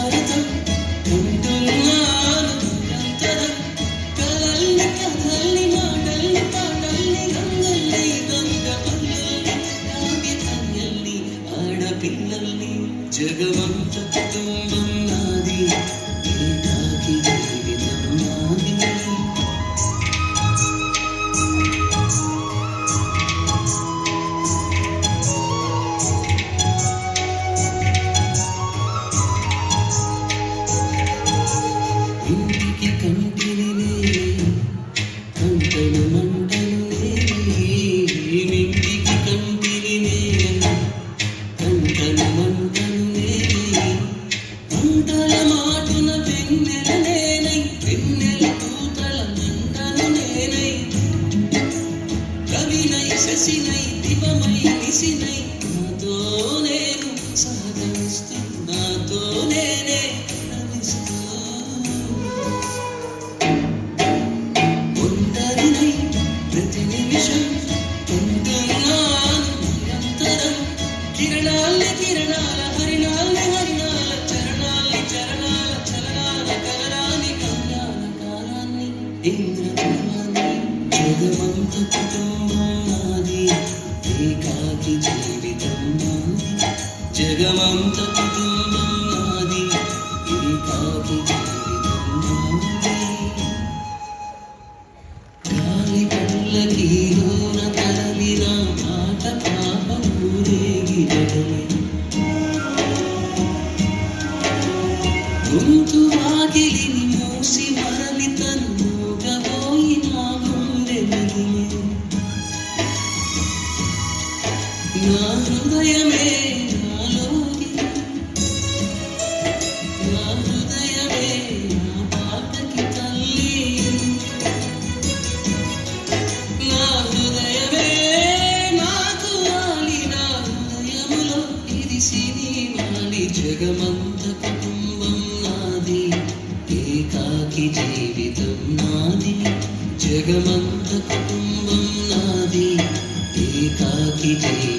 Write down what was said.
భారతం ఉంటున్నాను నిరంతరం కలల్ని కథల్ని మాటల్ని పాటల్ని రంగల్ని దొంగ పల్లెల్ని కావ్య కన్యల్ని ఆడపిల్లల్ని జగమంత కుటుంబం నాది ఏకాకి జీవితం నాది ఇంటికి కంటిని కంటలు మంటలు ఇంటికి కంటిని కంటలు మంటలు మంటల మాటున వెన్నెల నేనై వెన్నెల పూతల మంటలు నేనై కవినై శశినై దివమై నిశినై నాతో నేను సహగమిస్తూ నాతో నేనే రమిస్తూ ఒంటరినై ప్రతి నిమిషం ఉంటున్నాను నిరంతరం కిరణాల్ని కిరణాల హరిణాల్ని హరిణాల చరణాల్ని చరణాల చలనాల కలరాని కళ్యాణ కాలాన్ని ఇంద్రజాలాన్ని జగమంత కుటుంబం నాది ఏకాకి జీవితం నాది జగమంత కుటుంబం నాది ఏకాకి జీవితం నాది గాలి పల్లకీలోన తరలిన పాట పాప ఊరేగిరగలే గొంతు వాకిలిని మూసి మరలి తన్నుగబోయి నా గుండె మిగిలే నా హృదయమే నాలోకి నా హృదయమే నా పాటకి తల్లి నా హృదయమే నాకు వాలి నా హృదయములో ఇరిసి వాలి జగమంత కుటుంబం నాది ఏకాకి జీవితం నాది జగమంత కుటుంబం నాది ఏకాకి జీవితం